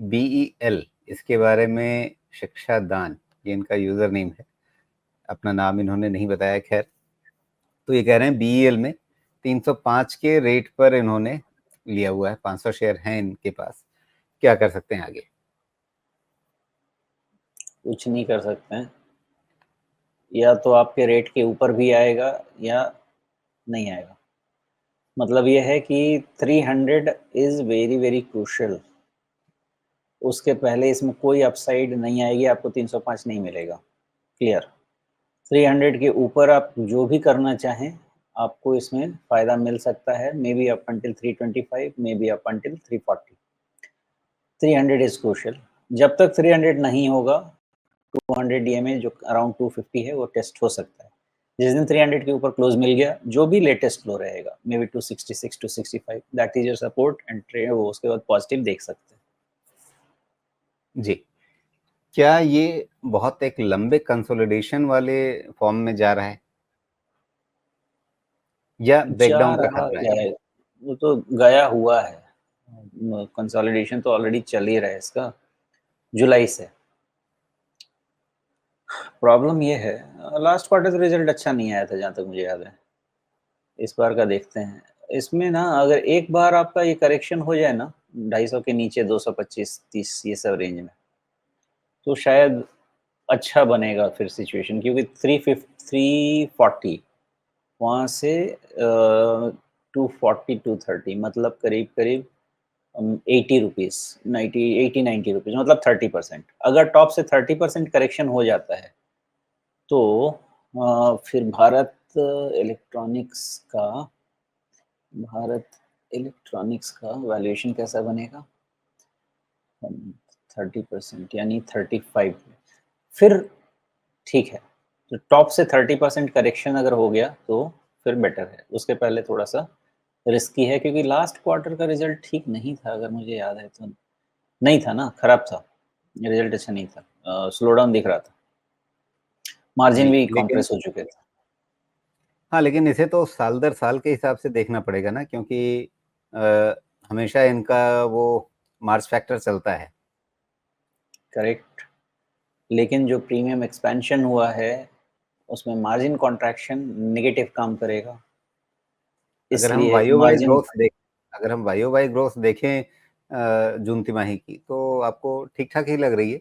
BEL, इसके बारे में शिक्षा दान, ये इनका यूजर नेम है, अपना नाम इन्होंने नहीं बताया। खैर, तो ये कह रहे हैं BEL में 305 के रेट पर इन्होंने लिया हुआ है, 500 शेयर हैं इनके पास। क्या कर सकते हैं आगे? कुछ नहीं कर सकते हैं, या तो आपके रेट के ऊपर भी आएगा या नहीं आएगा। मतलब ये है कि 300 इज वेरी वेरी क्रूशियल। उसके पहले इसमें कोई अपसाइड नहीं आएगी, आपको 305 नहीं मिलेगा। क्लियर। 300 के ऊपर आप जो भी करना चाहें आपको इसमें फ़ायदा मिल सकता है, may be up until 325, may be up until 340। 300 is crucial. जब तक 300 नहीं होगा 200 DMA जो अराउंड 250 है वो टेस्ट हो सकता है। जिस दिन 300 के ऊपर क्लोज मिल गया, जो भी लेटेस्ट लो रहेगा may be 266 265, that is your support and trade, वो उसके बाद पॉजिटिव देख सकते हैं। जी, क्या ये बहुत एक लंबे कंसोलिडेशन वाले फॉर्म में जा रहा है या ब्रेकडाउन का खतरा है? वो तो गया हुआ है, कंसोलिडेशन तो ऑलरेडी चल ही रहा है इसका जुलाई से। प्रॉब्लम ये है, लास्ट क्वार्टर का रिजल्ट अच्छा नहीं आया था जहाँ तक मुझे याद है। इस बार का देखते हैं। इसमें ना अगर एक बार आपका ये करेक्शन हो जाए ना 250 के नीचे 225-30 ये सब रेंज में, तो शायद अच्छा बनेगा फिर सिचुएशन, क्योंकि 340 वहाँ से 240-230 मतलब करीब करीब 80 रुपीज़, 80-90 रुपीज़, मतलब 30%। अगर टॉप से 30% करेक्शन हो जाता है तो फिर भारत इलेक्ट्रॉनिक्स का वैल्यूएशन कैसा बनेगा? 30% यानी 35। फिर ठीक है, तो टॉप से 30% करेक्शन अगर हो गया तो फिर बेटर है। उसके पहले थोड़ा सा रिस्की है, क्योंकि लास्ट क्वार्टर का रिजल्ट ठीक नहीं था, अगर मुझे याद है तो। नहीं था ना, खराब था रिजल्ट, अच्छा नहीं था, स्लो डाउन दिख रहा था, मार्जिन जी, भी लेकिन कॉम्प्रेस हो चुके थे। हाँ, लेकिन इसे तो साल दर साल के हिसाब से देखना पड़ेगा ना, क्योंकि अ, हमेशा इनका वो मार्च फैक्टर चलता है। करेक्ट। लेकिन जो प्रीमियम एक्सपेंशन हुआ है उसमें मार्जिन कॉन्ट्रैक्शन नेगेटिव काम करेगा, अगर हम इसलिए वाई वाई मार्जिन ग्रोथ देख अगर हम वाई वाई ग्रोथ देखें जून तिमाही की, तो आपको ठीक ठाक ही लग रही है।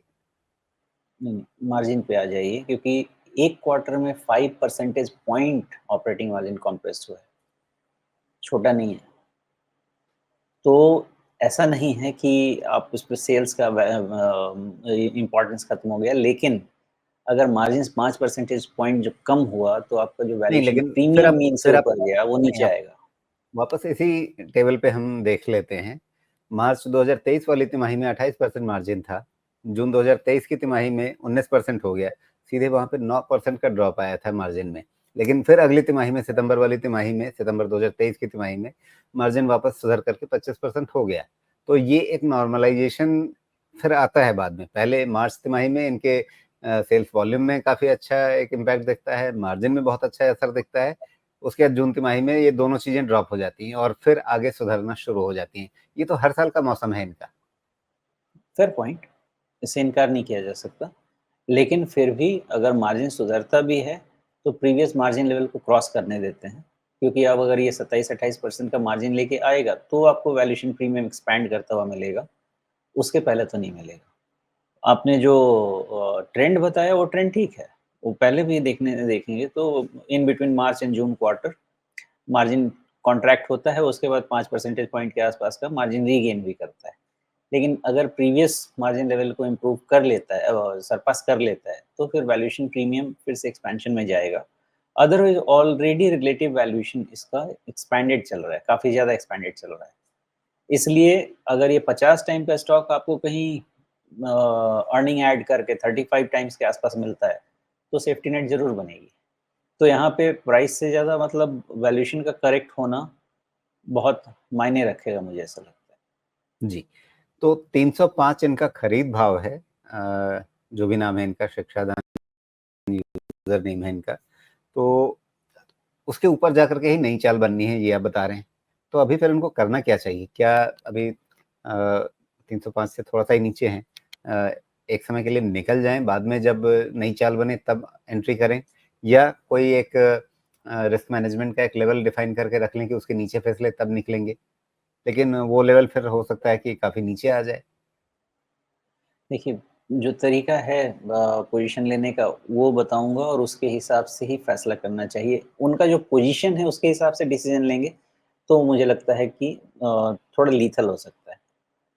मार्जिन पे आ जाइए, क्योंकि एक क्वार्टर में 5 percentage point operating margin compress हुआ है, छोटा नहीं है। तो ऐसा नहीं है कि आप उस पर सेल्स का इम्पोर्टेंस खत्म हो गया, लेकिन अगर मार्जिन 5 परसेंटेज पॉइंट जो कम हुआ तो आपका जो नहीं, वैल्यूएशन लेकिन प्रीमियम मीन से फिर आप ऊपर गया वो नीचे आप आएगा। वापस इसी टेबल पे हम देख लेते हैं। मार्च 2023 वाली तिमाही में 28% मार्जिन था, जून 2023 की तिमाही में 19% हो गया, सीधे वहां पे 9% का ड्रॉप आया था मार्जिन में। लेकिन फिर अगली तिमाही में, सितंबर वाली तिमाही में, सितंबर 2023 की तिमाही में मार्जिन वापस सुधर करके 25% हो गया। तो ये एक नॉर्मलाइजेशन फिर आता है बाद में। पहले मार्च तिमाही में इनके सेल्स वॉल्यूम में काफी अच्छा एक इम्पैक्ट दिखता है, मार्जिन में बहुत अच्छा असर दिखता है। उसके बाद जून तिमाही में ये दोनों चीजें ड्रॉप हो जाती हैं और फिर आगे सुधरना शुरू हो जाती हैं। ये तो हर साल का मौसम है इनका। फेयर पॉइंट, इससे इनकार नहीं किया जा सकता। लेकिन फिर भी अगर मार्जिन सुधरता भी है तो प्रीवियस मार्जिन लेवल को क्रॉस करने देते हैं, क्योंकि अब अगर ये 27-28% का मार्जिन लेके आएगा तो आपको वैल्यूएशन प्रीमियम एक्सपैंड करता हुआ मिलेगा, उसके पहले तो नहीं मिलेगा। आपने जो ट्रेंड बताया वो ट्रेंड ठीक है, वो पहले भी देखेंगे तो in between March and June quarter margin contract होता है, उसके बाद 5 परसेंटेज पॉइंट के आसपास का मार्जिन रीगेन भी करता है। लेकिन अगर प्रीवियस मार्जिन लेवल को इम्प्रूव कर लेता है, सरपास कर लेता है, तो फिर वैल्यूएशन प्रीमियम फिर से एक्सपेंशन में जाएगा। अदरवाइज ऑलरेडी रिलेटिव वैल्यूएशन इसका एक्सपैंडेड चल रहा है, काफ़ी ज़्यादा एक्सपैंडेड चल रहा है। इसलिए अगर ये 50 टाइम का स्टॉक आपको कहीं अर्निंग ऐड करके 35 टाइम्स के आसपास मिलता है तो सेफ्टी नेट जरूर बनेगी। तो यहाँ पे प्राइस से ज़्यादा मतलब वैल्यूएशन का करेक्ट होना बहुत मायने रखेगा, मुझे ऐसा लगता है। जी, तो 305 इनका खरीद भाव है, जो भी नाम है इनका, शिक्षादान यूजर नेम है इनका। तो उसके ऊपर जाकर के ही नई चाल बननी है, ये आप बता रहे हैं। तो अभी फिर उनको करना क्या चाहिए? क्या अभी 305 से थोड़ा सा ही नीचे हैं, एक समय के लिए निकल जाएं, बाद में जब नई चाल बने तब एंट्री करें, या कोई एक रिस्क मैनेजमेंट का एक लेवल डिफाइन करके रख लें कि उसके नीचे फैसले तब निकलेंगे, लेकिन वो लेवल फिर हो सकता है कि काफ़ी नीचे आ जाए। देखिए, जो तरीका है पोज़ीशन लेने का वो बताऊँगा और उसके हिसाब से ही फ़ैसला करना चाहिए। उनका जो पोज़ीशन है उसके हिसाब से डिसीज़न लेंगे, तो मुझे लगता है कि थोड़ा लीथल हो सकता है।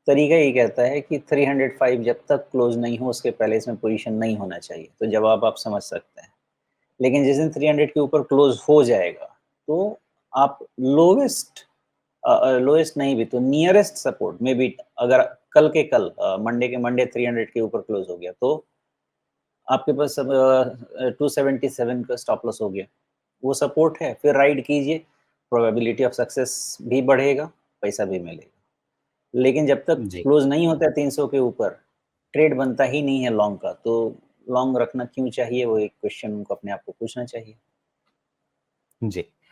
तरीका ये कहता है कि 305 जब तक क्लोज़ नहीं हो उसके पहले इसमें पोज़ीशन नहीं होना चाहिए, तो जवाब आप समझ सकते हैं। लेकिन जिस दिन 300 के ऊपर क्लोज़ हो जाएगा, तो आप लोएस्ट नहीं भी तो नियरेस्ट सपोर्ट में भी अगर कल के कल मंडे के मंडे 300 के ऊपर क्लोज हो गया तो आपके पास अब 277 का स्टॉप लॉस हो गया। वो सपोर्ट है, फिर राइड कीजिए, प्रोबेबिलिटी ऑफ सक्सेस भी बढ़ेगा, पैसा भी मिलेगा। लेकिन जब तक जी। क्लोज नहीं होता है 300 के ऊपर, ट्रेड बनता ही नहीं है लॉन्ग का, तो लॉन्ग रखना क्यों चाहिए वो एक क्वेश्चन उनको अपने आप को पूछना चाहिए। जी।